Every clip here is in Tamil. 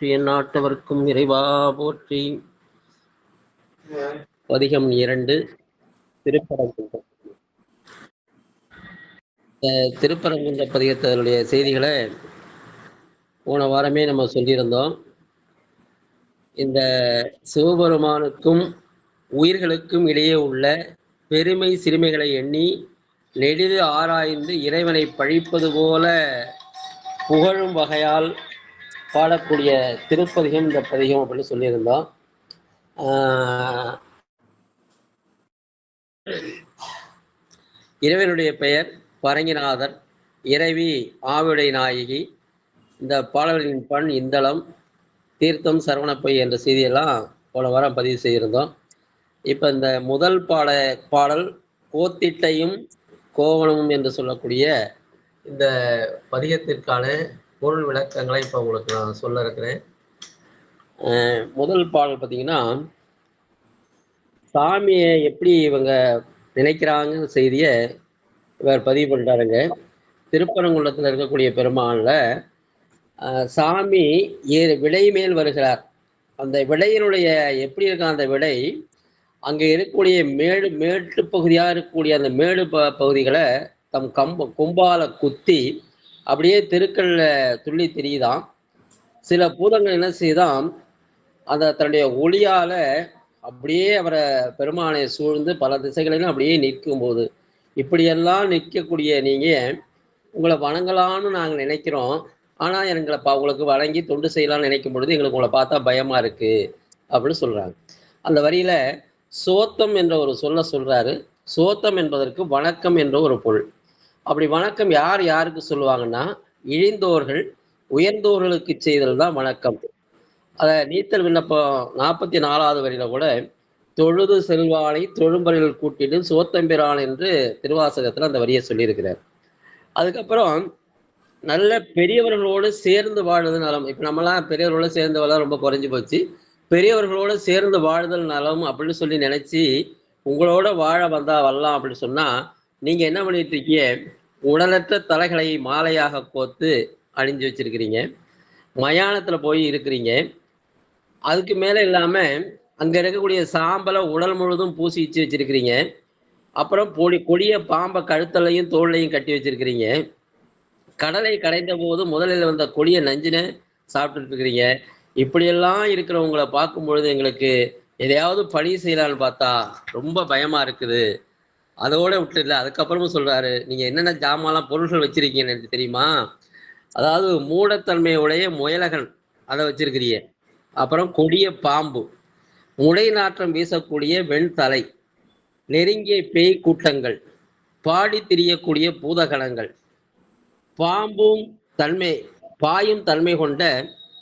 போற்றி எந்நாட்டவர்க்கும் இறைவா போற்றி. பதிகம் 2 திருப்பரங்குன்றம். திருப்பரங்குன்ற பதிகத்தினுடைய செய்திகளை போன வாரமே நம்ம சொல்லியிருந்தோம். இந்த சிவபெருமானுக்கும் உயிர்களுக்கும் இடையே உள்ள பெருமை சிறுமைகளை எண்ணி நெடிது ஆராய்ந்து இறைவனை பழிப்பது போல புகழும் வகையால் பாடக்கூடிய திருப்பதிகம் இந்த பதிகம் அப்படின்னு சொல்லியிருந்தோம். இறைவனுடைய பெயர் பரங்கிநாதர், இறைவி ஆவுடை நாயகி. இந்த பாடல்களின் பண் இந்தளம், தீர்த்தம் சரவணப்பை என்ற செய்தியெல்லாம் போன வாரம் பதிவு செய்திருந்தோம். இப்போ இந்த முதல் பாடல் கோத்திட்டையும் கோவணமும் என்று சொல்லக்கூடிய இந்த பதிகத்திற்கான பொருள் விளக்கங்களை இப்போ உங்களுக்கு நான் சொல்ல இருக்கிறேன். முதல் பாடல் பார்த்தீங்கன்னா, சாமியை எப்படி இவங்க நினைக்கிறாங்க செய்தியை இவர் பதிவு பண்ணுறாருங்க. திருப்பரங்குன்றத்தில் இருக்கக்கூடிய பெருமானில் சாமி விடை மேல் வருகிறார். அந்த விடையினுடைய எப்படி இருக்க அந்த விடை அங்கே இருக்கக்கூடிய மேட்டு பகுதியாக இருக்கக்கூடிய அந்த மேடு பகுதிகளை தம் கொம்பால குத்தி அப்படியே தெருக்கல்ல துள்ளி தெரியுதான். சில பூதங்கள் என்ன செய்தான், அந்த தன்னுடைய ஒளியால அப்படியே அவரை பெருமானை சூழ்ந்து பல திசைகளிலும் அப்படியே நிற்கும்போது, இப்படியெல்லாம் நிற்கக்கூடிய நீங்கள் உங்களை வணங்கலான்னு நாங்கள் நினைக்கிறோம், ஆனால் எங்களை உங்களுக்கு வணங்கி தொண்டு செய்யலாம்னு நினைக்கும் பொழுது எங்களுக்கு உங்களை பார்த்தா பயமா இருக்கு அப்படின்னு சொல்றாங்க. அந்த வரியில சோத்தம் என்ற ஒரு சொல்றாரு. சோத்தம் என்பதற்கு வணக்கம் என்ற ஒரு பொருள். அப்படி வணக்கம் யார் யாருக்கு சொல்லுவாங்கன்னா, இழிந்தோர்கள் உயர்ந்தோர்களுக்கு செய்தல் தான் வணக்கம். அதை நீத்தல் விண்ணப்பம் 44வது வரியில கூட தொழுது செல்வானை தொழும்பரில் கூட்டிட்டு சோத்தம்பிரான் என்று திருவாசகத்துல அந்த வரியை சொல்லியிருக்கிறார். அதுக்கப்புறம் நல்ல பெரியவர்களோடு சேர்ந்து வாழ்வது நலம். இப்ப நம்மளாம் பெரியவர்களோட சேர்ந்து வாழ ரொம்ப குறைஞ்சி போச்சு. பெரியவர்களோடு சேர்ந்து வாழ்தல் நலம் அப்படின்னு சொல்லி நினைச்சு உங்களோட வாழ வந்தா வரலாம் அப்படின்னு சொன்னா, நீங்க என்ன பண்ணிட்டு இருக்கீங்க, உடலற்ற தலைகளை மாலையாக கோத்து அணிஞ்சு வச்சிருக்கிறீங்க, மயானத்துல போய் இருக்கிறீங்க. அதுக்கு மேல இல்லாம அங்க இருக்கக்கூடிய சாம்பலை உடல் முழுதும் பூசி வச்சிருக்கிறீங்க. அப்புறம் கொடிய பாம்பை கழுத்தலையும் தோல்லையும் கட்டி வச்சிருக்கிறீங்க. கடலை கடைந்த போது முதலில் வந்த கொடிய நஞ்சினை சாப்பிட்டுட்டு இருக்கிறீங்க. இப்படியெல்லாம் இருக்கிறவங்களை பார்க்கும் பொழுது எங்களுக்கு எதையாவது பழி செய்யலான்னு பார்த்தா ரொம்ப பயமா இருக்குது. அதோட விட்டு இல்லை, அதுக்கப்புறமும் சொல்றாரு, நீங்க என்னென்ன ஜாமான்லாம் பொருள்கள் வச்சிருக்கீங்கன்னு எனக்கு தெரியுமா. அதாவது மூடத்தன்மையுடைய முயலகன் அதை வச்சிருக்கிறீங்க. அப்புறம் கொடிய பாம்பு, முளை நாற்றம் வீசக்கூடிய வெண்தலை, நெருங்கிய பேய் கூட்டங்கள், பாடி திரியக்கூடிய பூதகணங்கள், பாயும் தன்மை கொண்ட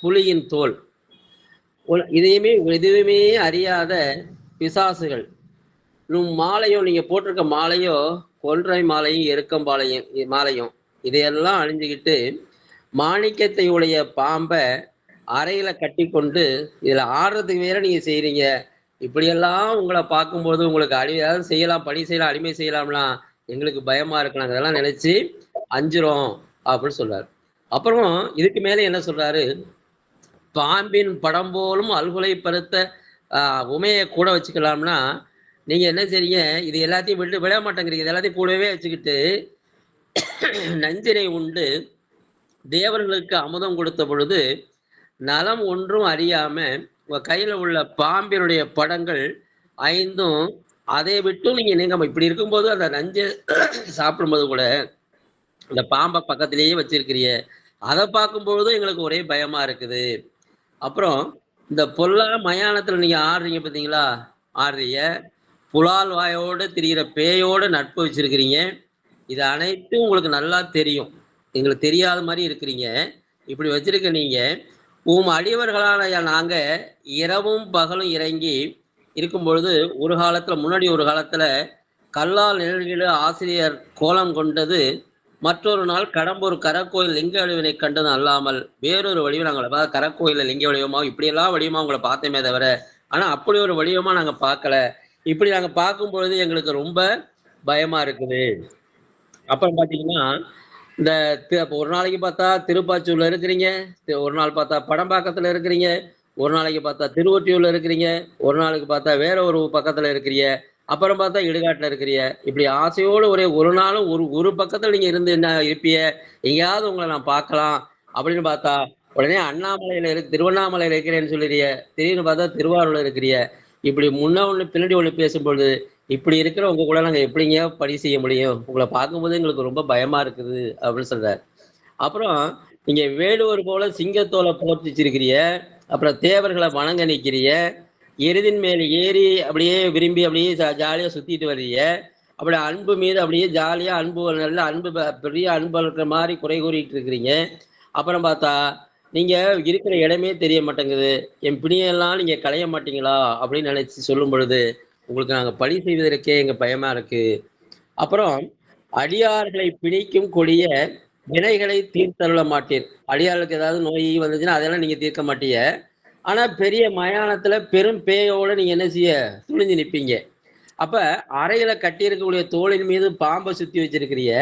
புலியின் தோல், எதுவுமே அறியாத பிசாசுகள், மாலையும் நீங்க போட்டிருக்க மாலையோ கொன்றை மாலையும் எருக்கம்பாலையும் மாலையும் இதையெல்லாம் அணிஞ்சுக்கிட்டு மாணிக்கத்தை உடைய பாம்பை அறையில கட்டி கொண்டு இதுல ஆடுறதுக்கு வேற நீங்க செய்யறீங்க. இப்படியெல்லாம் உங்களை பார்க்கும்போது உங்களுக்கு ஏதாவது செய்யலாம், பணி செய்யலாம், அடிமை செய்யலாம்லாம் எங்களுக்கு பயமா இருக்கலாம், அதெல்லாம் நினைச்சு அஞ்சுறோம் அப்படின்னு சொல்றாரு. அப்புறம் இதுக்கு மேலே என்ன சொல்றாரு, பாம்பின் படம் போலும் அல்குலை பருத்த உமையை கூட வச்சுக்கலாம்னா நீங்க என்ன செய்றீங்க, இது எல்லாத்தையும் விட மாட்டேங்கிறீங்க. இது எல்லாத்தையும் கூடவே வச்சுக்கிட்டு நஞ்சினை உண்டு தேவர்களுக்கு அமுதம் கொடுத்த பொழுது நலம் ஒன்றும் அறியாம உங்க கையில உள்ள பாம்பினுடைய படங்கள் 5ம் அதை விட்டும் நீங்க இப்படி இருக்கும்போது அந்த நஞ்சை சாப்பிடும்போது கூட இந்த பாம்பை பக்கத்திலேயே வச்சிருக்கிறீங்க. அதை பார்க்கும்பொழுதும் எங்களுக்கு ஒரே பயமா இருக்குது. அப்புறம் இந்த பொல்லா மயானத்துல நீங்க ஆடுறீங்க பார்த்தீங்களா, ஆடுறீங்க புலால் வாயோடு திரிகிற பேயோடு நட்பு வச்சிருக்கிறீங்க. இது அனைத்தும் உங்களுக்கு நல்லா தெரியும், எங்களுக்கு தெரியாத மாதிரி இருக்கிறீங்க. இப்படி வச்சிருக்க நீங்க அடியவர்களான நாங்க இரவும் பகலும் இறங்கி இருக்கும் பொழுது முன்னாடி ஒரு காலத்துல கல்லால் நிழல்கள ஆசிரியர் கோலம் கொண்டது, மற்றொரு நாள் கடம்பூர் கரக்கோயில் லிங்க வடிவினை கண்டது அல்லாமல் வேறொரு வடிவம் நாங்கள் கரக்கோயில லிங்க வடிவமா இப்படியெல்லாம் வடிவமா உங்களை பார்த்தோமே தவிர, ஆனா அப்படி ஒரு வடிவமா நாங்க பார்க்கல. இப்படி நாங்க பார்க்கும் பொழுது எங்களுக்கு ரொம்ப பயமா இருக்குது. அப்புறம் பாத்தீங்கன்னா இந்த அப்ப ஒரு நாளைக்கு பார்த்தா திருப்பாச்சூர்ல இருக்கிறீங்க, ஒரு நாள் பார்த்தா படம்பாக்கத்துல இருக்கிறீங்க, ஒரு நாளைக்கு பார்த்தா திருவொற்றியூர்ல இருக்கிறீங்க, ஒரு நாளைக்கு பார்த்தா வேற ஒரு பக்கத்துல இருக்கிறீங்க, அப்புறம் பார்த்தா இடுகாட்டுல இருக்கிறீங்க. இப்படி ஆசையோடு ஒரே ஒரு நாளும் ஒரு ஒரு பக்கத்துல நீங்க இருந்து என்ன இருப்பீங்க, எங்கேயாவது உங்கள நான் பார்க்கலாம் அப்படின்னு பார்த்தா, உடனே அண்ணாமலையில திருவண்ணாமலையில இருக்கிறேன்னு சொல்லிறீங்க. திடீர்னு பார்த்தா திருவாரூர்ல இருக்கிறீங்க. இப்படி முன்ன ஒண்ணு பின்னாடி ஒண்ணு பேசும்பொழுது, இப்படி இருக்கிற உங்க கூட நாங்க எப்படிங்க பணி செய்ய முடியும்? உங்கள பார்க்கும்போது எங்களுக்கு ரொம்ப பயமா இருக்குது அப்படின்னு சொல்றாரு. அப்புறம் நீங்க வேடுவர் போல சிங்கத்தோல போர்த்திச்சிருக்கிறீய, அப்புறம் தேவர்கள வணங்க நிக்கிறீய, எருதின் மேல் ஏறி அப்படியே விரும்பி அப்படியே ஜாலியா சுத்திட்டு வர்றீய. அப்படி அன்பு மீது அப்படியே ஜாலியா அன்பு நல்ல அன்பு பெரிய அன்பு இருக்கிற மாரி குறை கூறிட்டு இருக்கிறீங்க. அப்புறம் பார்த்தா, நீங்க இருக்கிற இடமே தெரிய மாட்டேங்குது. என் பிணியெல்லாம் நீங்க களைய மாட்டீங்களா? அப்படின்னு நினைச்சு சொல்லும் பொழுது, உங்களுக்கு நாங்க பணி செய்வதற்கே எங்க பயமா இருக்கு. அப்புறம் அடியார்களை பிணிக்கும் கொடிய வினைகளை தீர்த்தருள மாட்டீர். அடியார்களுக்கு ஏதாவது நோய் வந்துச்சுன்னா, அதெல்லாம் நீங்க தீர்க்க மாட்டீங்க. ஆனா பெரிய மயானத்துல பெரும் பேயோட நீங்க என்ன செய்ய துணிஞ்சு நிப்பீங்க. அப்ப அறையில கட்டியிருக்கக்கூடிய தோளின் மீது பாம்ப சுத்தி வச்சிருக்கிறீங்க.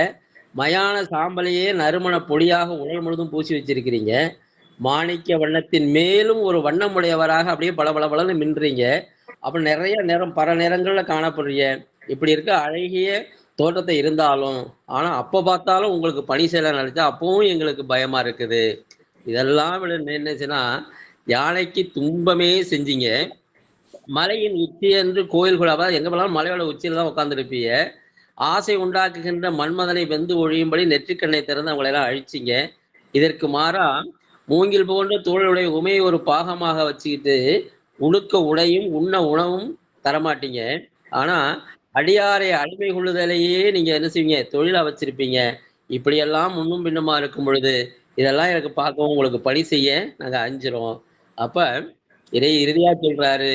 மயான சாம்பலையே நறுமண பொடியாக உடல் முழுதும் பூசி வச்சிருக்கிறீங்க. மாணிக்க வண்ணத்தின் மேலும் ஒரு வண்ணம் உடையவராக அப்படியே பளபளபளன்னு மின்றீங்க. அப்ப நிறைய நிறம் பல நிறங்கள்ல காணப்படுறீங்க. இப்படி இருக்க அழகிய தோற்றத்தை இருந்தாலும், ஆனா அப்ப பார்த்தாலும் உங்களுக்கு பணி செய்யலாம்னு நினைச்சா, அப்பவும் எங்களுக்கு பயமா இருக்குது. இதெல்லாம் விட என்னச்சுன்னா, யானைக்கு துன்பமே செஞ்சீங்க. மலையின் உச்சி என்று கோயில்கள் அதாவது எங்க போனாலும் மலையோட உச்சியில தான் உட்கார்ந்திருப்பீங்க. ஆசை உண்டாக்குகின்ற மன்மதனை வெந்து ஒழியும்படி நெற்றிக்கண்ணை திறந்து அவங்களை எல்லாம் அழிச்சீங்க. இதற்கு மாறா மூங்கில் போன்ற தோளுடைய உமையை ஒரு பாகமாக வச்சுக்கிட்டு உடுக்க உடையும் உண்ண உணவும் தரமாட்டீங்க. ஆனா அடியாரை அடிமை கொள்ளுதலையே நீங்க என்ன செய்வீங்க தொழிலா வச்சிருப்பீங்க. இப்படியெல்லாம் முன்னும் பின்னுமா இருக்கும் பொழுது இதெல்லாம் எனக்கு பார்க்கவும் உங்களுக்கு பணி செய்ய நாங்க அஞ்சுறோம். அப்ப இறுதியா சொல்றாரு,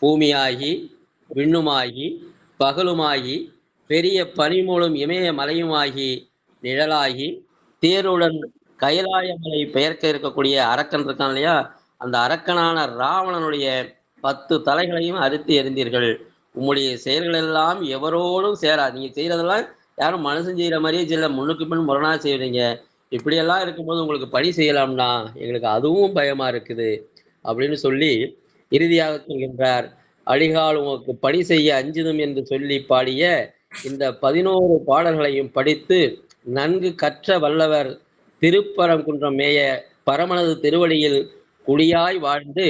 பூமியாகி விண்ணுமாகி பகலுமாகி பெரிய பனிமூலும் இமய மலையுமாகி நிழலாகி தேருடன் கைலாயமலை பெயர்க்க இருக்கக்கூடிய அரக்கன் இருக்கான் இல்லையா, அந்த அரக்கனான ராவணனுடைய 10 தலைகளையும் அறுத்து எறிந்தீர்கள். உம்முடைய செயல்கள் எல்லாம் எவரோடும் சேராது. நீங்க செய்யறதெல்லாம் யாரும் மனுஷன் செய்யற மாதிரியே செய்யல, முன்னுக்கு பின் முரணா செய்றீங்க. இப்படியெல்லாம் இருக்கும்போது உங்களுக்கு பணி செய்யலாம்னா எங்களுக்கு அதுவும் பயமா இருக்குது அப்படின்னு சொல்லி இறுதியாக சொல்கின்றார். அடிகால் உமக்கு பணி செய்ய அஞ்சுதும் என்று சொல்லி பாடிய இந்த 11 பாடல்களையும் படித்து நன்கு கற்ற வல்லவர் திருப்பரங்குன்றம் மேய பரமனது திருவடியில் குடியாய் வாழ்ந்து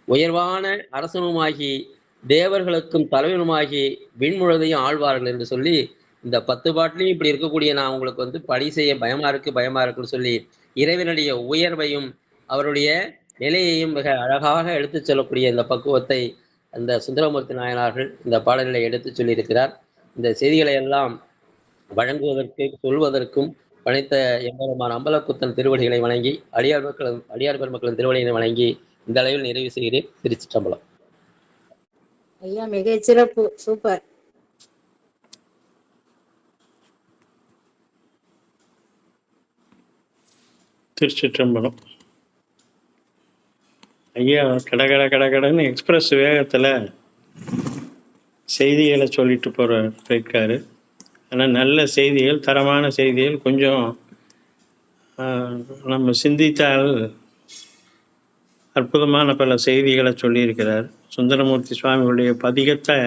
உயர்வான அரசனுமாகி தேவர்களுக்கும் தலைவனுமாகி விண்முழுதையும் ஆழ்வார்கள் என்று சொல்லி இந்த 10 பாட்டிலையும் இப்படி இருக்கக்கூடிய நான் உங்களுக்கு வந்து பணி செய்ய பயமா இருக்குன்னு சொல்லி இறைவனுடைய உயர்வையும் அவருடைய நிலையையும் மிக அழகாக எடுத்துச் சொல்லக்கூடிய இந்த பக்குவத்தை அந்த சுந்தரமூர்த்தி நாயனார்கள் இந்த பாடலில் எடுத்துச் சொல்லியிருக்கிறார். இந்த செய்திகளை எல்லாம் வழங்குவதற்கு சொல்வதற்கும் பணித்த எம்பெருமான் அம்பலக்குத்தன் திருவடிகளை வணங்கி அடியார் பெருமக்களின் திருவடிகளை வணங்கி இந்த அளவில் நிறைவு செய்கிறேன். திருச்சிற்றம்பலம். ஐயா மிக சிறப்பு, சூப்பர். திருச்சிற்றம்பலம். ஐயா கடன்னு எக்ஸ்பிரஸ் வேகத்தில் செய்திகளை சொல்லிட்டு போயிருக்காரு. ஆனால் நல்ல செய்திகள், தரமான செய்திகள், கொஞ்சம் நம்ம சிந்தித்தால் அற்புதமான பல செய்திகளை சொல்லியிருக்கிறார். சுந்தரமூர்த்தி சுவாமிகளுடைய பதிகத்தை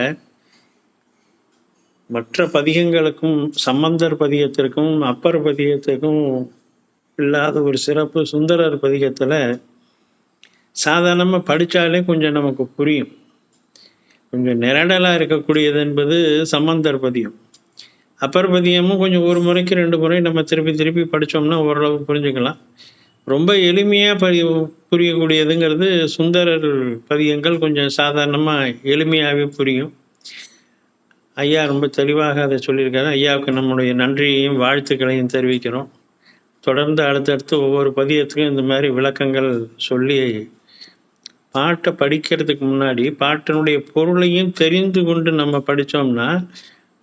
மற்ற பதிகங்களுக்கும் சம்பந்தர் பதிகத்திற்கும் அப்பர் பதிகத்திற்கும் இல்லாத ஒரு சிறப்பு சுந்தரர் பதிகத்தில் சாதாரணமாக படித்தாலே கொஞ்சம் நமக்கு புரியும். கொஞ்சம் நிரடலாக இருக்கக்கூடியது என்பது சம்பந்தர் பதியம். அப்பர் பதியமும் கொஞ்சம் ஒரு முறைக்கு 2 முறை நம்ம திருப்பி படித்தோம்னா ஓரளவு புரிஞ்சுக்கலாம். ரொம்ப எளிமையாக புரியக்கூடியதுங்கிறது சுந்தரர் பதியங்கள் கொஞ்சம் சாதாரணமாக எளிமையாகவே புரியும். ஐயா ரொம்ப தெளிவாக அதை சொல்லியிருக்காரு. ஐயாவுக்கு நம்முடைய நன்றியையும் வாழ்த்துக்களையும் தெரிவிக்கிறோம். தொடர்ந்து அடுத்தடுத்து ஒவ்வொரு பதியத்துக்கும் இந்த மாதிரி விளக்கங்கள் சொல்லி பாட்டை படிக்கிறதுக்கு முன்னாடி பாட்டினுடைய பொருளையும் தெரிந்து கொண்டு நம்ம படித்தோம்னா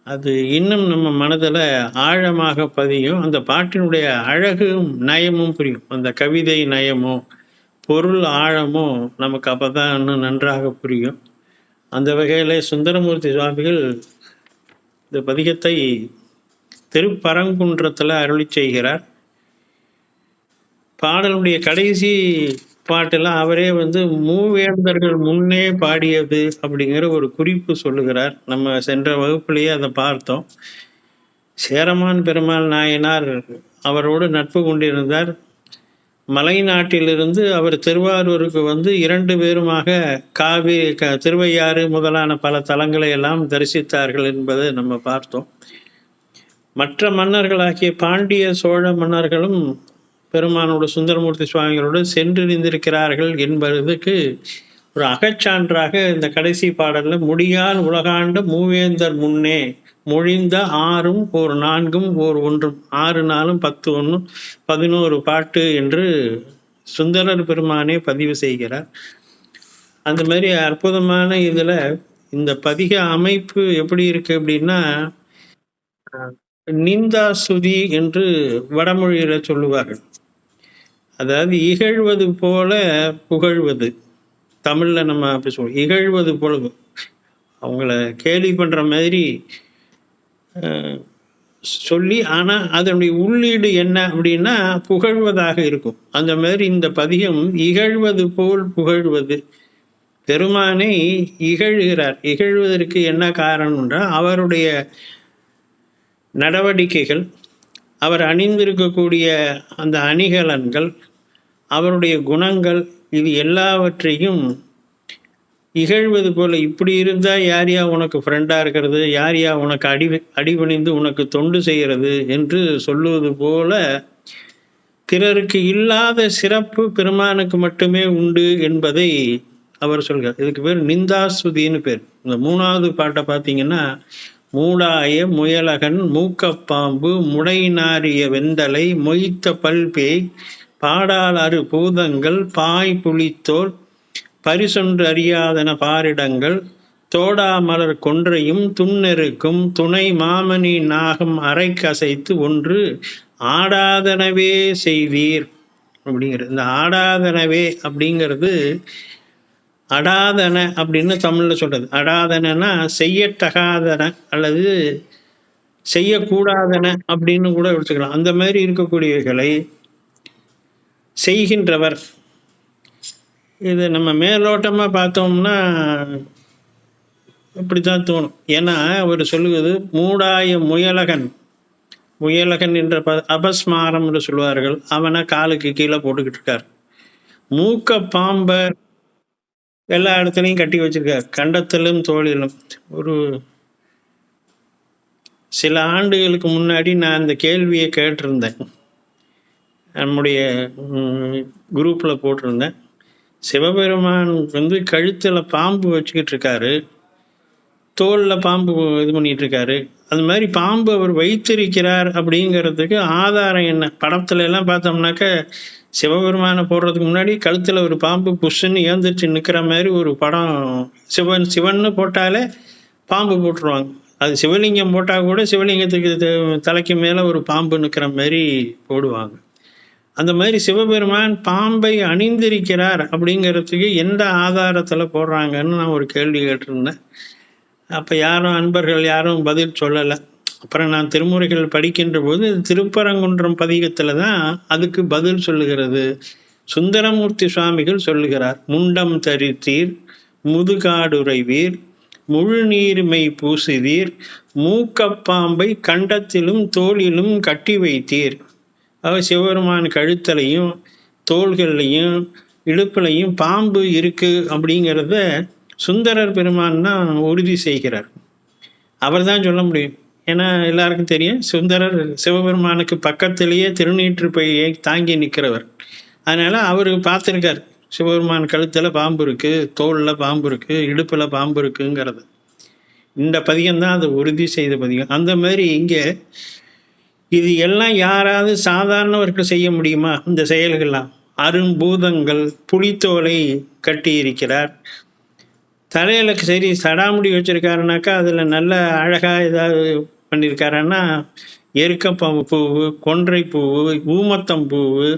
அது இன்னும் நம்ம மனதில் ஆழமாக பதியும். அந்த பாட்டினுடைய அழகும் நயமும் புரியும். அந்த கவிதை நயமோ பொருள் ஆழமோ நமக்கு அப்போ தான் இன்னும் நன்றாக புரியும். அந்த வகையில் சுந்தரமூர்த்தி சுவாமிகள் இந்த பதிகத்தை திருப்பரங்குன்றத்தில் அருளி செய்கிறார். பாடலுடைய கடைசி பாட்டில் அவரே மூவேந்தர்கள் முன்னே பாடியது அப்படிங்கிற ஒரு குறிப்பு சொல்லுகிறார். நம்ம சென்ற வகுப்புலேயே அதை பார்த்தோம். சேரமான் பெருமாள் நாயனார் அவரோடு நட்பு கொண்டிருந்தார். மலை நாட்டிலிருந்து அவர் திருவாரூருக்கு 2 பேருமாக திருவையாறு முதலான பல தலங்களை எல்லாம் தரிசித்தார்கள் என்பதை நம்ம பார்த்தோம். மற்ற மன்னர்களாகிய பாண்டிய சோழ மன்னர்களும் பெருமானோட சுந்தரமூர்த்தி சுவாமிகளோடு சென்றிருந்திருக்கிறார்கள் என்பதற்கு ஒரு அகச்சான்றாக இந்த கடைசி பாடலில் முடியால் உலகாண்ட மூவேந்தர் முன்னே மொழிந்த 6ம் 4ம் 1 6 4 10 1 11 பாட்டு என்று சுந்தரர் பெருமானே பதிவு செய்கிறார். அந்த மாதிரி அற்புதமான இதில் இந்த பதிக அமைப்பு எப்படி இருக்கு அப்படின்னா, நிந்தா சுதி என்று வடமொழியில சொல்லுவார்கள். அதாவது இகழ்வது போல புகழ்வது. தமிழில் நம்ம அப்படி சொல்லுவோம், இகழ்வது போல அவங்கள கேலி பண்ணுற மாதிரி சொல்லி, ஆனால் அதனுடைய உள்ளீடு என்ன அப்படின்னா புகழ்வதாக இருக்கும். அந்த மாதிரி இந்த பதிகம் இகழ்வது போல் புகழ்வது. பெருமானை இகழ்கிறார். இகழ்வதற்கு என்ன காரணம்னா அவருடைய நடவடிக்கைகள், அவர் அணிந்திருக்கக்கூடிய அந்த அணிகலன்கள், அவருடைய குணங்கள், இது எல்லாவற்றையும் இகழ்வது போல. இப்படி இருந்தால் யாரையா உனக்கு ஃப்ரெண்டாக இருக்கிறது, யாரையா உனக்கு அடிபணிந்து உனக்கு தொண்டு செய்கிறது என்று சொல்லுவது போல பிறருக்கு இல்லாத சிறப்பு பெருமானுக்கு மட்டுமே உண்டு என்பதை அவர் சொல்கிறார். இதுக்கு பேர் நிந்தாசுதின்னு பேர். இந்த 3வது பாட்டை பார்த்தீங்கன்னா, மூடாய முயலகன் மூக்கப்பாம்பு முடைநாரிய வெந்தலை மொய்த்த பல்பேய் பாடால் 6 பூதங்கள் பாய் புலித்தோல் பரிசொன்று அறியாதன பாரிடங்கள் தோடாமலர் கொன்றையும் துண்ணெருக்கும் துணை மாமணி நாகம் அரை கசைத்து ஒன்று ஆடாதனவே செய்தீர் அப்படிங்கிறது. இந்த ஆடாதனவே அப்படிங்கிறது அடாதன அப்படின்னு தமிழில் சொல்கிறது. அடாதனா செய்யத்தகாதன அல்லது செய்யக்கூடாதன அப்படின்னு கூட எடுத்துக்கலாம். அந்த மாதிரி இருக்கக்கூடியவைகளை செய்கின்றவர். இது நம்ம மேலோட்டமாக பார்த்தோம்னா இப்படி தான் தோணும். ஏன்னா அவர் சொல்லுவது மூடாய முயலகன். முயலகன் என்ற அபஸ்மாரம் என்று சொல்லுவார்கள். அவனை காலுக்கு கீழே போட்டுக்கிட்டு இருக்கார். மூக்க பாம்பை எல்லா இடத்துலையும் கட்டி வச்சிருக்கார், கண்டத்திலும் தோளிலும். ஒரு சில ஆண்டுகளுக்கு முன்னாடி நான் இந்த கேள்வியை கேட்டிருந்தேன், நம்முடைய குரூப்பில் போட்டிருந்தேன். சிவபெருமான் கழுத்தில் பாம்பு வச்சுக்கிட்டு இருக்காரு, தோலில் பாம்பு இது பண்ணிட்டு இருக்காரு. அது மாதிரி பாம்பு அவர் வைத்திருக்கிறார் அப்படிங்கிறதுக்கு ஆதாரம் என்ன? படத்துல எல்லாம் பார்த்தோம்னாக்க சிவபெருமானை போடுறதுக்கு முன்னாடி கழுத்தில் ஒரு பாம்பு புஷ்ஷுன்னு ஏந்திரிச்சு நிற்கிற மாதிரி ஒரு படம். சிவன்னு போட்டாலே பாம்பு போட்டுருவாங்க. அது சிவலிங்கம் போட்டால் கூட சிவலிங்கத்துக்கு தலைக்கு மேலே ஒரு பாம்பு நிற்கிற மாதிரி போடுவாங்க. அந்த மாதிரி சிவபெருமான் பாம்பை அணிந்திருக்கிறார் அப்படிங்கிறதுக்கு எந்த ஆதாரத்தில் போடுறாங்கன்னு நான் ஒரு கேள்வி கேட்டிருந்தேன். அப்போ யாரும் அன்பர்கள் யாரும் பதில் சொல்லலை. அப்புறம் நான் திருமுறைகள் படிக்கின்ற போது திருப்பரங்குன்றம் பதிகத்தில் தான் அதுக்கு பதில் சொல்லுகிறது. சுந்தரமூர்த்தி சுவாமிகள் சொல்லுகிறார், முண்டம் தரித்தீர் முதுகாடுரைவீர் முழு நீர்மை பூசுதீர் மூக்கப்பாம்பை கண்டத்திலும் தோளிலும் கட்டி வைத்தீர். அவர் சிவபெருமான் கழுத்தலையும் தோள்கள்லையும் இடுப்புலையும் பாம்பு இருக்கு அப்படிங்கிறத சுந்தரர் பெருமான் தான் உறுதி செய்கிறார். அவர் தான் சொல்ல முடியும். ஏன்னா எல்லாருக்கும் தெரியும், சுந்தரர் சிவபெருமானுக்கு பக்கத்திலேயே திருநீற்றுப்பையை தாங்கி நிற்கிறவர். அதனால அவர் பார்த்துருக்கார், சிவபெருமான் கழுத்தில் பாம்பு இருக்கு, தோளில் பாம்பு இருக்கு, இடுப்பில் பாம்பு இருக்குங்கிறது. இந்த பதிகம்தான் அதை உறுதி செய்த பதிகம். அந்த மாதிரி இங்கே இது எல்லாம் யாராவது சாதாரணவர்கள் செய்ய முடியுமா? இந்த செயல்கள்லாம் அரும்பூதங்கள் புலித்தோலை கட்டி இருக்கிறார். தலையில சரி சடாமுடி வச்சிருக்காருனாக்கா அதில் நல்ல அழகாக ஏதாவது பண்ணியிருக்காருன்னா எருக்கப்பூ பூவு, கொன்றை பூவு, ஊமத்தம் பூவு,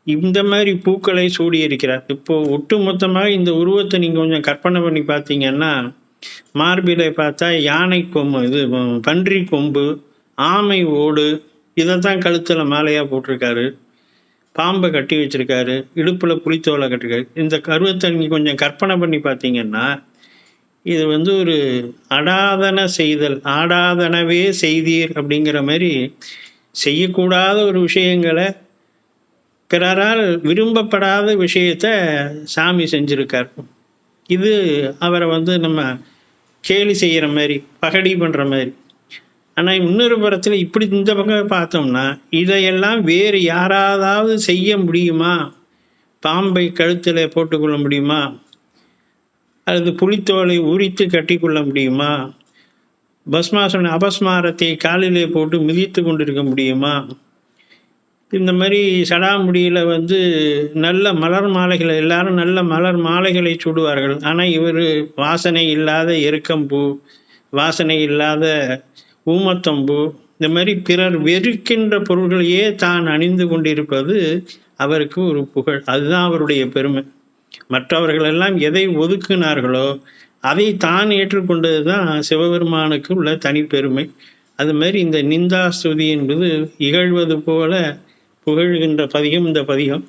இந்த மாதிரி பூக்களை சூடி இருக்கிறார். இப்போது ஒட்டு மொத்தமாக இந்த உருவத்தை நீங்கள் கொஞ்சம் கற்பனை பண்ணி பார்த்தீங்கன்னா, மார்பிலை பார்த்தா யானை கொம்பு, இது பன்றி கொம்பு, ஆமை ஓடு இதைத்தான் கழுத்தில் மாலையாக போட்டிருக்காரு, பாம்பை கட்டி வச்சிருக்காரு, இடுப்பில் புலித்தோலை கட்டிருக்காரு. இந்த கருவத்தை நீங்கள் கொஞ்சம் கற்பனை பண்ணி பார்த்தீங்கன்னா இது ஒரு அடாதன செய்தல், ஆடாதனவே செய்தீர் அப்படிங்கிற மாதிரி செய்யக்கூடாத ஒரு விஷயங்களை, பிறரால் விரும்பப்படாத விஷயத்த சாமி செஞ்சுருக்கார். இது அவரை நம்ம கேலி செய்கிற மாதிரி, பகடி பண்ணுற மாதிரி. ஆனால் இன்னொரு புறத்தில் இப்படி இந்த பக்கம் பார்த்தோம்னா இதையெல்லாம் வேறு யாராவது செய்ய முடியுமா? பாம்பை கழுத்தில் போட்டுக்கொள்ள முடியுமா? அல்லது புலித்தோலை உரித்து கட்டி கொள்ள முடியுமா? பஸ்மாசன அபஸ்மாரத்தை காலிலே போட்டு மிதித்து கொண்டிருக்க முடியுமா? இந்த மாதிரி சடாமுடியில் நல்ல மலர் மாலைகளை, எல்லாரும் நல்ல மலர் மாலைகளை சூடுவார்கள். ஆனால் இவர் வாசனை இல்லாத எருக்கம்பூ, வாசனை இல்லாத ஊமத்தம்பூ, இந்த மாதிரி பிறர் வெறுக்கின்ற பொருள்களையே தான் அணிந்து கொண்டிருப்பது அவருக்கு ஒரு புகழ். அதுதான் அவருடைய பெருமை. மற்றவர்களெல்லாம் எதை ஒதுக்கினார்களோ அதை தான் ஏற்றுக்கொண்டது தான் சிவபெருமானுக்கு உள்ள தனிப்பெருமை. அது மாதிரி இந்த நிந்தாஸ்துதி என்பது இகழ்வது போல புகழ்கின்ற பதிகம் இந்த பதிகம்.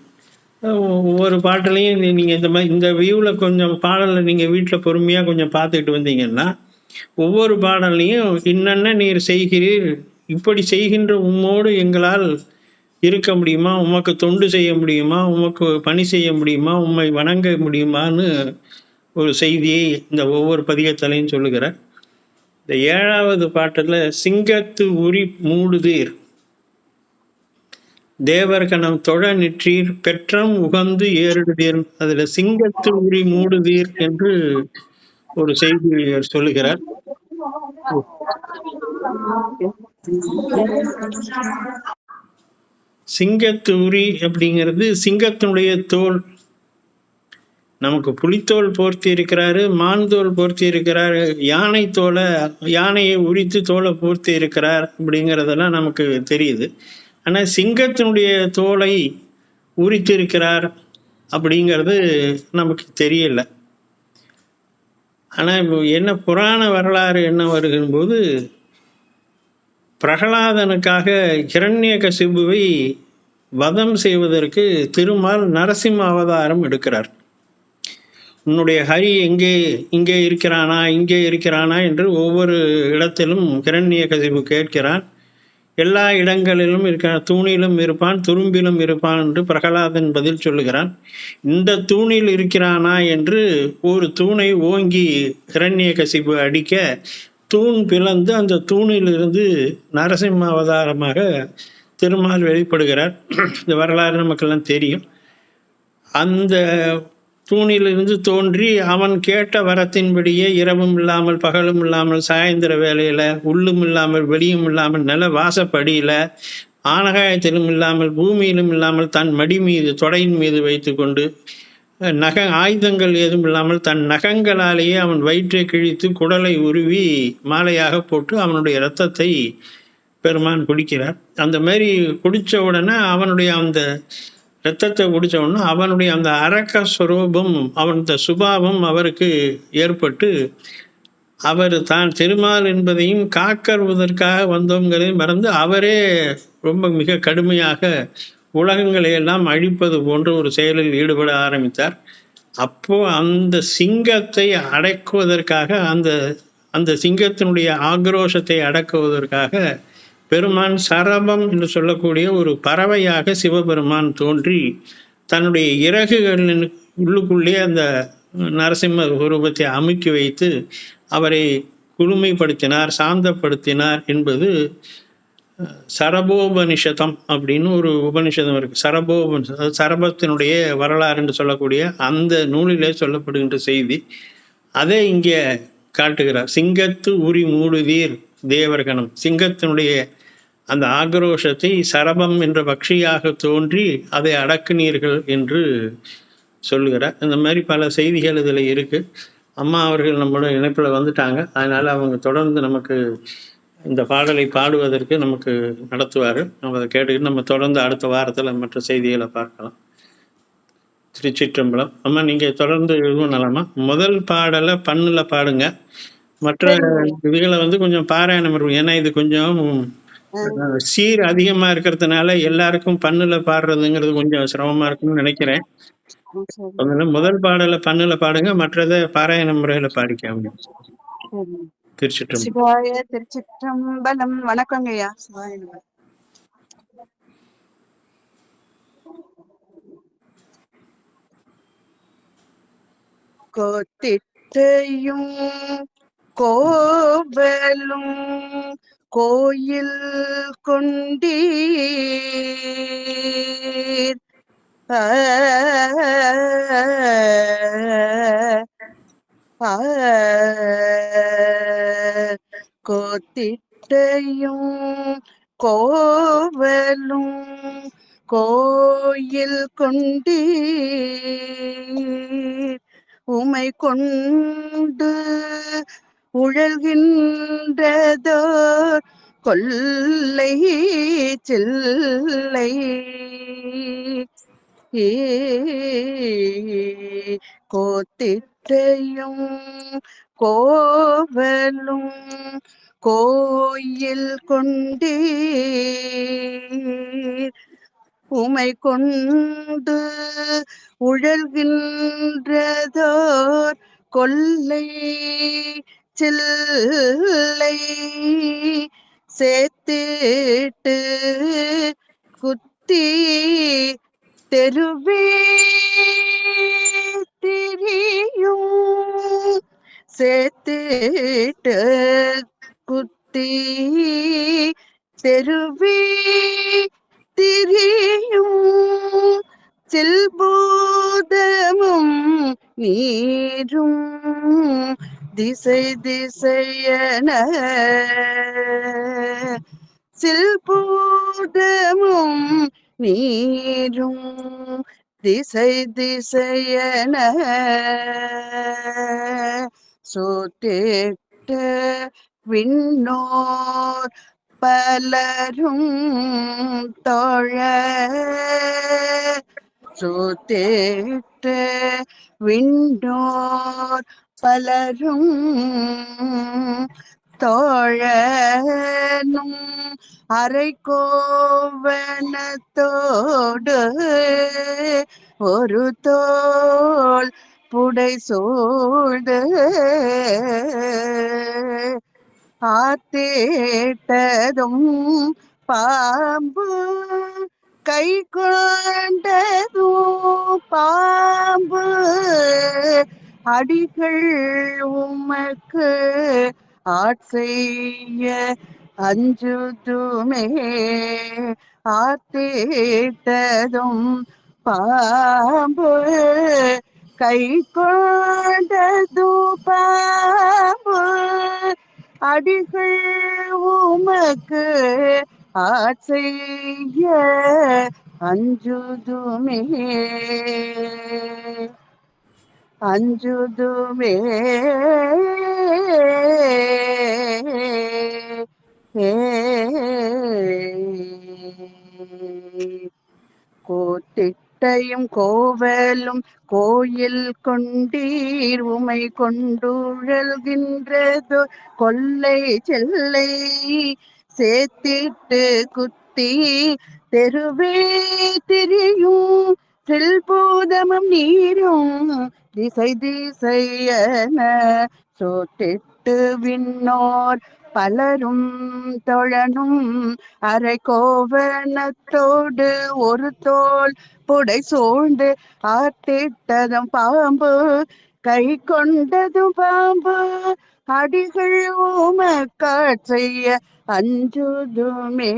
ஒவ்வொரு பாட்டிலையும் நீங்கள் இந்த மாதிரி இந்த வியூவில் கொஞ்சம் பாடலை நீங்கள் வீட்டில் பொறுமையாக கொஞ்சம் பார்த்துக்கிட்டு வந்தீங்கன்னா ஒவ்வொரு பாடல்லையும் இன்னென்ன நீர் செய்கிறீர், இப்படி செய்கின்ற உம்மோடு எங்களால் இருக்க முடியுமா, உமக்கு தொண்டு செய்ய முடியுமா, உமக்கு பணி செய்ய முடியுமா, உம்மை வணங்க முடியுமான்னு ஒரு செய்தியை இந்த ஒவ்வொரு பதிகத்திலையும் சொல்லுகிறார். இந்த 7வது பாட்டில் சிங்கத்து உரி மூடுதீர் தேவர்கணம் தொழ நிற்றீர் பெற்றம் உகந்து ஏறுதீர், அதுல சிங்கத்து உரி மூடுதீர் என்று ஒரு செய்தி சொல்லுகிறார். சிங்கத்து உரி அப்படிங்கிறது சிங்கத்தினுடைய தோல். நமக்கு புலித்தோல் போர்த்தி இருக்கிறாரு, மான் தோல் போர்த்தி இருக்கிறாரு, யானையை உரித்து தோலை போர்த்தி இருக்கிறார் அப்படிங்கிறதெல்லாம் நமக்கு தெரியுது. ஆனால் சிங்கத்தினுடைய தோலை உரித்து இருக்கிறார் அப்படிங்கிறது நமக்கு தெரியல. ஆனால் இப்போ என்ன புராண வரலாறு என்ன வருகும்போது, பிரகலாதனுக்காக ஹிரண்யகசிபுவை வதம் செய்வதற்கு திருமால் நரசிம்ம அவதாரம் எடுக்கிறார். உன்னுடைய ஹரி இங்கே இருக்கிறானா என்று ஒவ்வொரு இடத்திலும் ஹிரண்யகசிபு கேட்கிறான். எல்லா இடங்களிலும் இருக்கிறான், தூணிலும் இருப்பான், துரும்பிலும் இருப்பான் என்று பிரகலாதன் பதில் சொல்லுகிறான். இந்த தூணில் இருக்கிறானா என்று ஒரு தூணை ஓங்கி ஹிரண்யகசிபு அடிக்க தூண் பிளந்து அந்த தூணிலிருந்து நரசிம்ம அவதாரமாக திருமால் வெளிப்படுகிறார். இந்த வரலாறு நமக்கெல்லாம் தெரியும். அந்த தூணிலிருந்து தோன்றி அவன் கேட்ட வரத்தின்படியே இரவும் இல்லாமல் பகலும் இல்லாமல் சாயந்தர வேலையில் உள்ளும் இல்லாமல் வெளியும் இல்லாமல் நில வாசப்படியில் ஆனகாயத்திலும் இல்லாமல் பூமியிலும் இல்லாமல் தன் மடி மீது தொடையின் மீது வைத்து கொண்டு ஆயுதங்கள் ஏதும் இல்லாமல் தன் நகங்களாலேயே அவன் வயிற்றை கிழித்து குடலை உருவி மாலையாக போட்டு அவனுடைய இரத்தத்தை பெருமான் குடிக்கிறார். அந்த மாதிரி குடித்த உடனே அவனுடைய அந்த இரத்தத்தை குடித்த உடனே அவனுடைய அந்த அரக்க ஸ்வரூபம், அவனுடைய சுபாவம் அவருக்கு ஏற்பட்டு அவர் தான் திருமால் என்பதையும் காக்கறுவதற்காக வந்தோங்கிறதையும் மறந்து அவரே ரொம்ப மிக கடுமையாக உலகங்களை எல்லாம் அழிப்பது போன்ற ஒரு செயலில் ஈடுபட ஆரம்பித்தார். அப்போ அந்த சிங்கத்தை அடக்குவதற்காக, அந்த சிங்கத்தினுடைய ஆக்ரோஷத்தை அடக்குவதற்காக பெருமான் சரபம் என்று சொல்லக்கூடிய ஒரு பறவையாக சிவபெருமான் தோன்றி தன்னுடைய இறகுகளின் உள்ளுக்குள்ளே அந்த நரசிம்ம ரூபத்தை அமுக்கி வைத்து அவரை குளுமைப்படுத்தினார், சாந்தப்படுத்தினார் என்பது சரபோபனிஷதம் அப்படின்னு ஒரு உபனிஷதம் இருக்கு. சரபோபனிஷதம், சரபத்தினுடைய வரலாறு என்று சொல்லக்கூடிய அந்த நூலிலே சொல்லப்படுகின்ற செய்தி. அதை இங்கே காட்டுகிறார். சிங்கத்து உரி மூடுதீர் தேவர்கணம், சிங்கத்தினுடைய அந்த ஆக்ரோஷத்தை சரபம் என்ற பக்ஷியாக தோன்றி அதை அடக்குனீர்கள் என்று சொல்லுகிறார். இந்த மாதிரி பல செய்திகள் இதில் இருக்குது. அம்மா அவர்கள் நம்மளோட இணைப்பில் வந்துட்டாங்க. அதனால் அவங்க தொடர்ந்து நமக்கு இந்த பாடலை பாடுவதற்கு நமக்கு நடத்துவார்கள். நம்ம அதை கேட்டுக்கிட்டு நம்ம தொடர்ந்து அடுத்த வாரத்தில் மற்ற செய்திகளை பார்க்கலாம். திருச்சிற்றம்பலம். அம்மா நீங்கள் தொடர்ந்து எதுவும் நலமா? முதல் பாடலை பண்ணில் பாடுங்க, மற்ற இதுகளை கொஞ்சம் பாராயணம் இருக்கும். ஏன்னா இது கொஞ்சம் சீர் அதிகமா இருக்கிறதுனால எல்லாருக்கும் பண்ணுல பாடுறதுங்கிறது கொஞ்சம் சிரமமா இருக்கும்னு நினைக்கிறேன். அதனால முதல் பாடலை பண்ணுல பாடுங்க, மற்றதை பாராயண முறையில பாடிக்காங்க. திருச்சிற்றம்பலம். சிவாய திருச்சிற்றம்பலம். வணக்கங்க ஐயா. சிவாய நம. கோத்திட்டையும் கோவலும் கோயில் கொண்டீர் கோத்திட்டையும் கோவலும் கோயில் கொண்டீர் உமை கொண்டு உழல்கின்றதோர் கொல்லை சில்லை கோத்திட்டையும் கோவலும் கோயில் கொண்டீர் உமை கொண்டு உழல்கின்றதோர் கொல்லை சில்லை சேர்த்திட்டு குத்தி தெருவே திரியும் சேர்த்திட்டு குத்தி தெருவே திரியும் செல்பூதமும் நீரும் திசை திசையன செல்பூதமும் நீரும் திசை திசையன சோத்தேட்ட விண்ணோர் பலரும் தோழ சோத்தேட்ட விண்ணோர் பலரும் தோழனும் அரைக்கோவனத்தோடு ஒரு தோள் புடை சூழ்ந்து ஆத்தேட்டதும் பாம்பு கை கொண்டதும் பாம்பு அடிகள் உமக்கு ஆட்செய்ய அஞ்சுதுமே ஆத்தேட்டதும் பாம்பு கை கொண்டதும் பாம்பு அடிகள் உமக்கு ஆட்செய்ய அஞ்சுதுமே அஞ்சுதுமே கோத்திட்டையும் கோவலும் கோயில் கொண்டீர் உமை கொண்டுழல்கின்றது கொல்லை செல்லை சேர்த்திட்டு குத்தி தெருவே திரியும் செல்பூதமும் நீரும் திசை திசையன சோத்திட்டு விண்ணோர் பலரும் தொழனும் அரைக்கோவனத்தோடு ஒரு தோள் புடை சூழ்ந்து ஆத்திட்டதும் பாம்பு கை கொண்டதும் பாம்பு அடிகள் உமக்காட்செய்ய அஞ்சுதுமே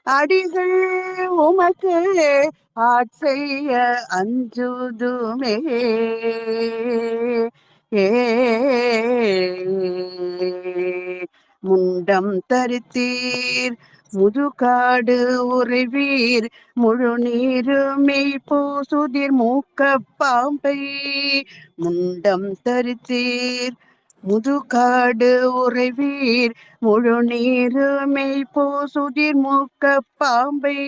அடிகள் உமக்கு ஆட்செய்ய அஞ்சுதுமே முண்டம் தரித்தீர் முதுகாடு உறைவீர் முழு நீருமை பூசுதிர் மூக்க பாம்பை முண்டம் தரித்தீர் முதுகாடு உறைவீர் முழு நீருமை பூசுதிர் மூக்க பாம்பை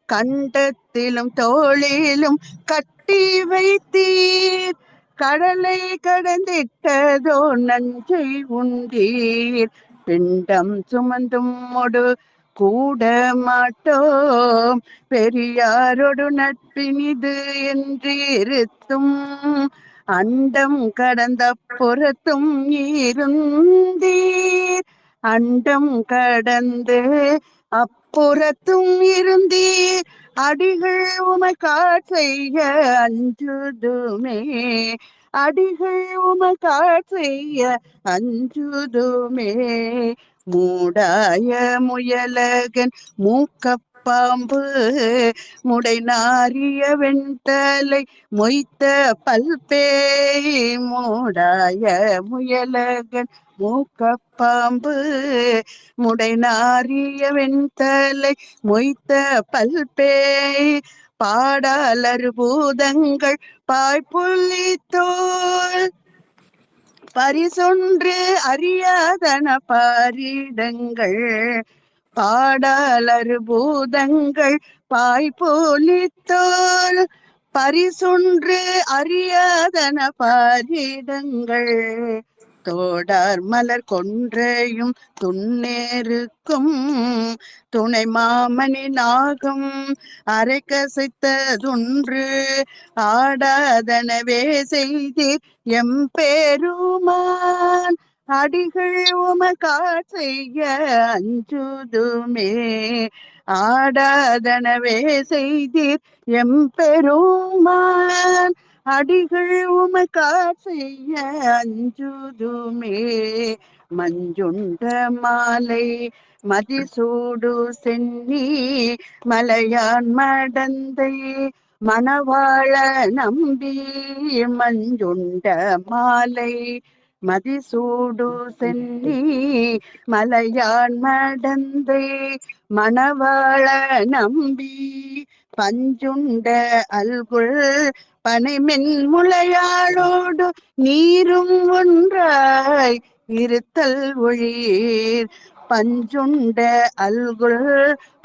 கண்டத்திலும் தோளிலும் கட்டி வைத்தீர் கடலை கடந்திட்டதோ நஞ்சை உண்டீர் பிண்டம் சுமந்தும் ஒடு கூட மாட்டோம், பெரியாரொடு நட்பினிது என்று இருத்தும், அண்டம் கடந்த புறத்தும் இருந்தீர், அண்டம் கடந்து அப்புறத்தும் இருந்தீர், அடிகள் உமக்காட் செய்ய அஞ்சுதுமே, அடிகள் உமக்காட் செய்ய அஞ்சுதுமே. மூடாய முயலகன் மூக்கப்பாம்பு, முடை நாரிய வெண்தலை மொய்த்த பல்பேய், மூடாய முயலகன் மூக்கப்பாம்பு, முடை நாரிய வெண்தலை மொய்த்த பல்பேய், பாடாலர் பூதங்கள் பாய்புள்ளி தோல், பரிசொன்று அறியாதன பாரிடங்கள், பாடாலர் பூதங்கள் பாய்போலித்தோல், பரிசொன்று அறியாதன பாரிடங்கள், தோடார் மலர் கொன்றையும் துண்ணேருக்கும், துணை மாமணி நாகம் அரை கசைத்ததொன்று, ஆடாதனவே செய்தீர் எம்பெருமான், அடிகள் உமக்காட் செய்ய அஞ்சுதுமே, ஆடாதனவே செய்தீர் எம்பெருமான், அடிகள் உமக்காட் செய்ய அஞ்சுதுமே. மஞ்சுண்ட மாலை மதிசூடு சென்னி மலையான் மடந்தை மணவாழ நம்பி, மஞ்சுண்ட மாலை மதிசூடு சென்னி மலையான் மடந்தை மணவாழ நம்பி, பஞ்சுண்ட அல்குல் பனைமென் முளையாளோடு நீரும் ஒன்றாய் இருத்தல் ஒழீர், பஞ்சுண்ட அல்குல்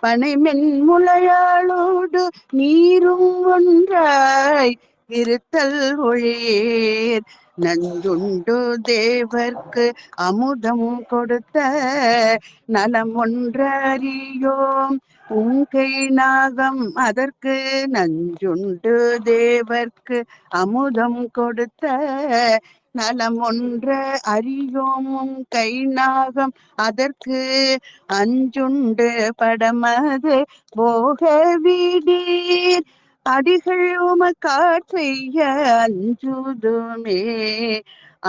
பனைமென் முளையாளோடு நீரும் ஒன்றாய் இருத்தல் ஒழீர், நஞ்சுண்டு தேவர்க்கு அமுதம் கொடுத்த நலம் ஒன்றறியோம், உங்கை நாகம் அதற்கு நஞ்சுண்டு தேவர்க்கு அமுதம் கொடுத்த நலம் ஒன்ற அறியோம், கை நாகம் அதற்கு அஞ்சுண்டு படமது போக விடீர், அடிகள் உமக்காட் செய்ய அஞ்சுதுமே,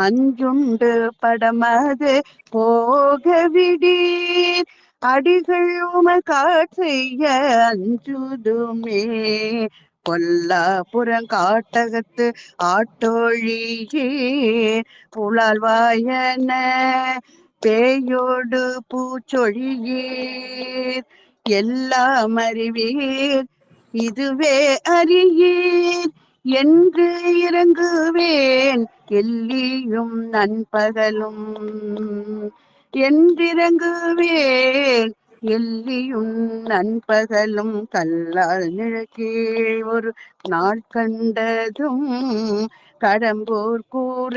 அஞ்சுண்டு படமது போக விடீர், அடிகள் உமக்காட் செய்ய அஞ்சுதுமே. பொல்லா புறங்காட்டகத்து ஆட்டோழியே புலால் வாயன பேயோடு பூச்சொழியீர், எல்லாம் அறிவீர் இதுவே அறியீர் என்று இறங்குவேன் எல்லியும் நண்பகலும், என்றிறங்குவேன் எல்லியும் நண்பகலும், கல்லால் நிழக்கீழ் ஒரு நாள் கண்டதும் கடம்பூர் கூற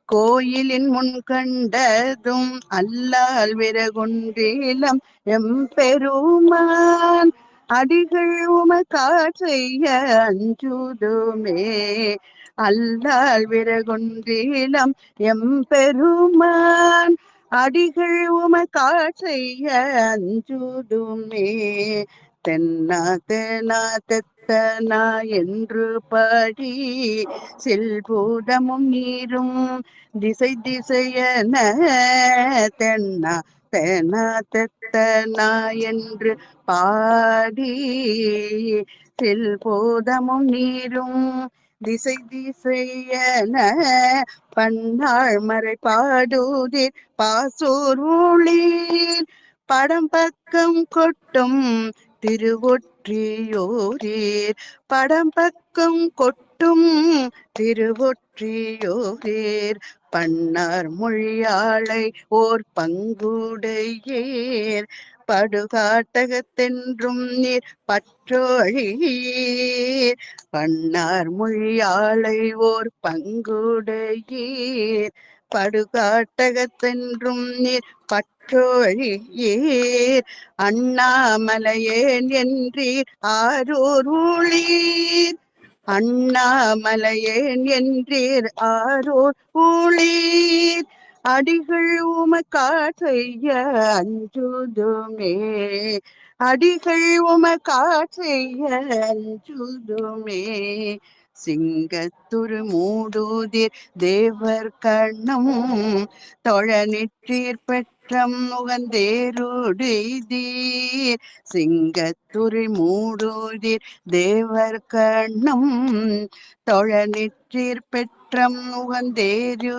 கோயிலின் முன் கண்டதும், அல்லால் விறகுன்றிலம் எம்பெருமான், அடிகள் உமக்காட் செய்ய அஞ்சுதுமே, அல்லால் விறகுன்றிலம் எம்பெருமான், அடிகள் உமக்காட் செய்ய அஞ்சுதுமே. தென்னா தெனா தெத்தனா என்று பாடி செல்பூதமும் நீரும் திசை திசையன, தென்னா தெனா தெத்தனா என்று பாடி செல்பூதமும் நீரும் திசை திசையன, பன்னாள் மறை பாடுதீர் பாசூர் ஊழீர், படம் பக்கம் கொட்டும் திருவொற்றியோரீர், படம் பக்கம் கொட்டும் திருவொற்றியோரீர், பன்னார் மொழியாளை ஓர் பங்குடையீர், படுகாட்டகத்தென்றும் நீர் பற்றொழீர், பன்னார் மொழியாளை ஓர் பங்குடையீர், படுகாட்டகத்தென்றும் நீர் பற்றோழியீர். அண்ணாமலையேன் என்றீர் ஆரூர் ஊழீர். அண்ணாமலையேன் என்றீர் ஆரூர் ஊழீர். அடிகள் உமக்காற்றைய அஞ்சுதுமே. அடிகள் உமக்காற்றைய அஞ்சுதுமே. சிங்கத்துரு மூடுதிர் தேவர் கண்ணம் தொழநிற்றீர் பெற்றம் முகந்தேருடுதீர். சிங்கத்துரு மூடுதிர் தேவர் கண்ணம் தொழநிற்றீர் பெற்றம் முகந்தேருடுதீர்.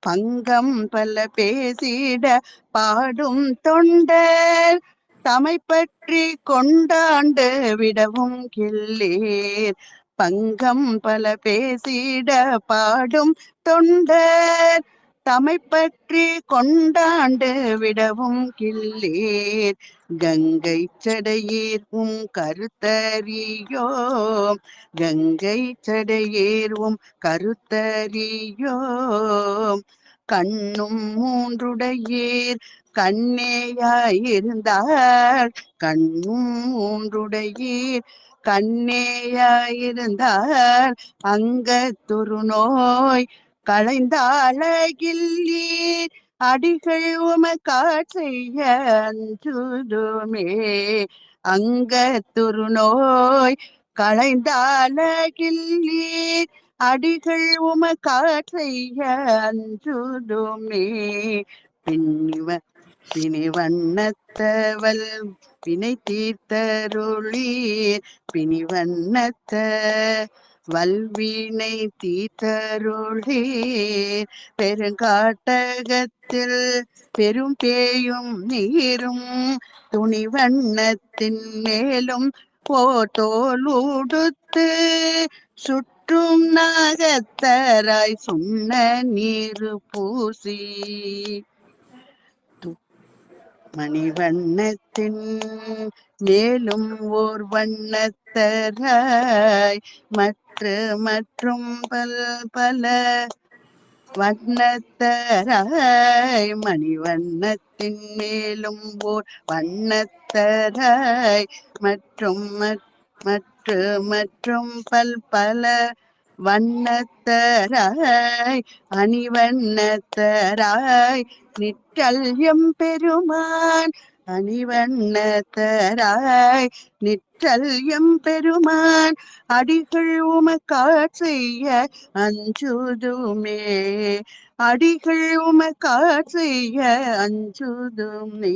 பங்கம் பல பேசிட பாடும் தொண்டர் தமை பற்றி கொண்டாண்டு விடவும் கிள்ளீர். பங்கம் பல பேசிட பாடும் தொண்டர் தமை பற்றி கொண்டாண்டு விடவும் கிள்ளீர். கங்கை சடையீர் கருத்தறியோம். கங்கை சடையீர் கருத்தறியோம். கண்ணும் மூன்றுடையீர் கண்ணேயாயிருந்தார். கண்ணும் மூன்றுடையீர் கண்ணேயாயிருந்தார். அங்கத்துரு நோய் களைந்தாளகில்லீர். அடிகள் உமக்காற்றைய அஞ்சுதுமே. அங்கத்துரு நோய் களைந்தாளகில்லீர். அடிகள் உமக்காற்றைய அஞ்சுதுமே. பிணிவண்ணத்தவல் வினை தீர்த்தருளீர். பிணிவண்ணத்த வல்வினை தீர்த்தருளீர். பெருங்காட்டகத்தில் பெரும் பேயும் நீரும் துணிவண்ணத்தின் மேலும் போத்தோலுடுத்து சுற்றும் நாகத்தராய் சுண்ண நீரு பூசி. மணிவண்ணத்தின் மேலும் ஓர் வண்ணத்தராய் மற்றும் பல வண்ணத்தராய். மணிவண்ணத்தின் மேலும் ஓர் வண்ணத்தராய் மற்றும் பல வண்ணத்தராய். அணிவண்ணத்தராய் நிற்றல் எம்பெருமான். அணிவண்ணத்தராய் நிற்றல் எம்பெருமான். அடிகள் உமக்காற்றைய அஞ்சுதுமே. அடிகள் உமக்காற்றைய அஞ்சுதுமே.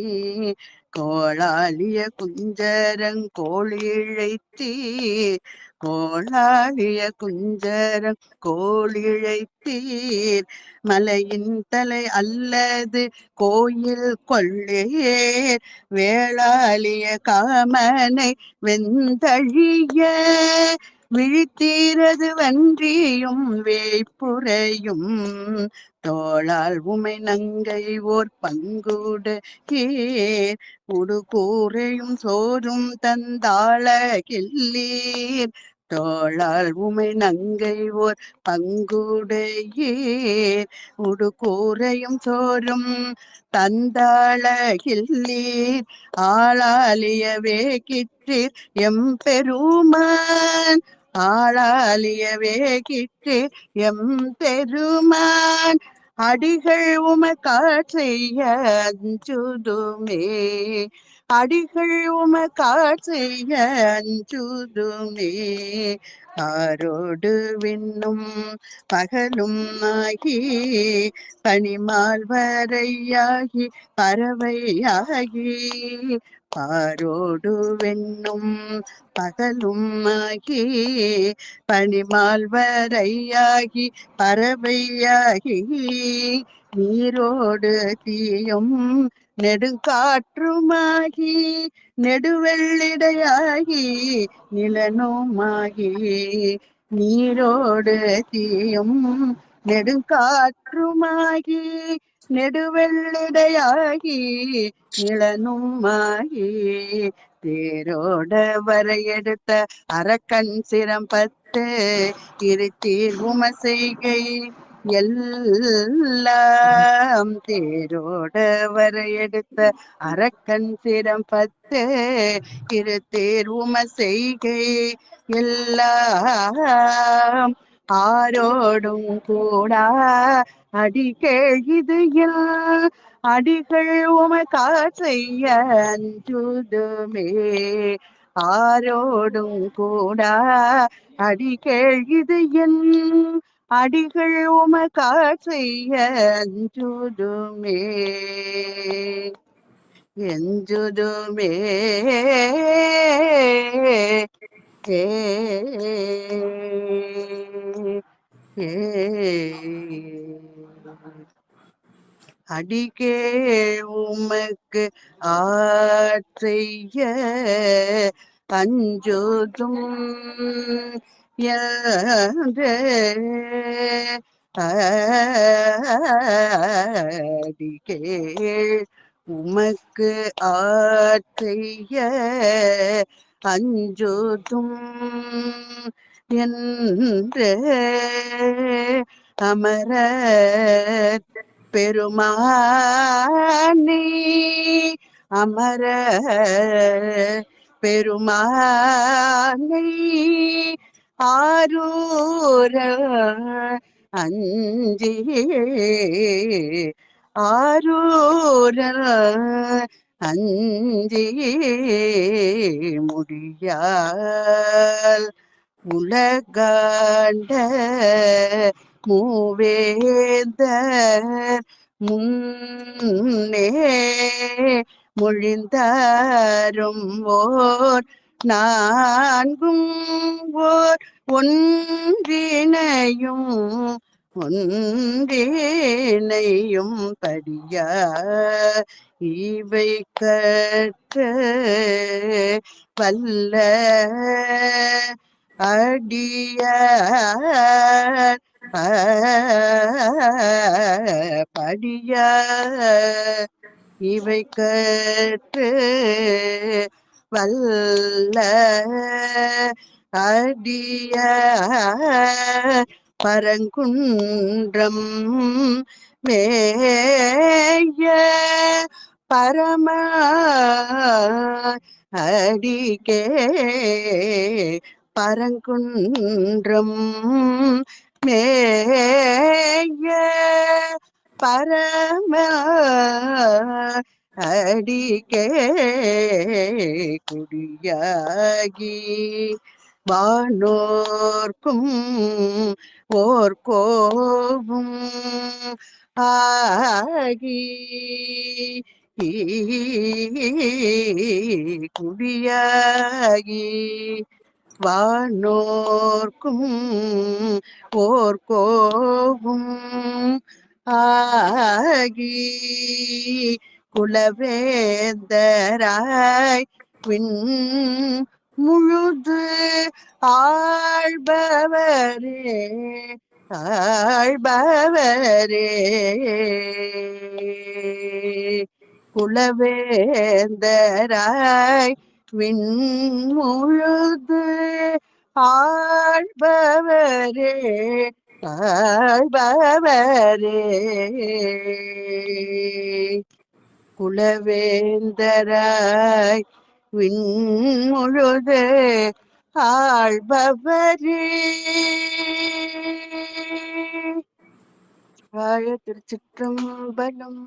கோளாலிய குஞ்சரங்கோளிழைத்தீர். கோளாலிய குஞ்சரங்கோளிழைத்தீர். மலையின் தலை அல்லது கோயில் கொள்ளேர். வேளாலிய காமனை வெந்தழிய விழித்தீரது வன்றியும் வேய்ப்புரையும். தோளால் உமை நங்கை ஓர் பங்குடையீர். உடுகூரையும் சோறும் தந்தாளகில்லீர். தோளால் உமை நங்கை ஓர் பங்குடையீர். உடுகூரையும் சோறும் தந்தாளகில்லீர். ஆளாலியவே கிற்றீர் எம்பெருமான். ஆளாலியவே கிற்றீர் எம்பெருமான். அடிகள் உமக்காற்றைய அஞ்சுதுமே. அடிகள் உமக்காற்றைய அஞ்சுதுமே. ஆரோடு விண்ணும் பகலும் ஆகி பனிமால் வரையாகி பறவையாகி. பாரோடு வெண்ணும் பகலும் ஆகி பனிமால் வரையாகி பறவையாகி. நீரோடு தீயும் நெடுங்காற்றுமாகி நெடுவெள்ளிடையாகி நிலனுமாகி. நீரோடு தீயும் நெடுங்காற்றுமாகி நெடுவெள்ளிடையாகி நிலனுமாகி. தேரோட வரையெடுத்த அரக்கன் சிரம்பத்து இருத்தீர் உமசெய்கை எல்லாம் தேரோட வர எடுத்த அரக்கன் சிரம் 10 இரு தேர் உம செய்கை எல்லாம் ஆரோடும் கூடா அடிகள் இது அடிகள் உம காற்றைய அஞ்சுதுமே ஆரோடும் கூடா அடிகள் இது அடிகள் உம காற்றைய அஞ்சுதுமே எஞ்சுதுமே ஏ அடிகே உமக்கு ஆற்றைய அஞ்சுதும் அடிகே உமக்கு ஆற்றைய அஞ்சுதும் என்று அமர பெருமானே அமர பெருமானை ஆரூர அஞ்சி ஆரூர அஞ்சி முடியால் உலகாண்ட மூவேந்தர் முன்னே மொழிந்தாரும் ஓர் நான்கும் ஓர் ஒன்றினையும் படியா இவை கற்ற வல்ல அடியார் படியா இவை கற்று வல்ல அடியார் பரங்குன்றம் மேய பரம அடிக்கே பரங்குன்றம் மேய பரம அடிக்கே குடியாகி வானோர்க்கும் ஓர் கோவும் ஆகி குடியாகி வானோர்க்கும் ஓர் கோவும் ஆகி குலவேந்தராய் விண் முழுது ஆழ்பவரே ஆழ்பவரே குலவேந்தராய் விண் முழுது ஆழ்பவரே ஆழ்பவரே குலவேந்தராய் விண்முழுது ஆழ்பவரே. வாழ திருச்சிற்றம்பலம்.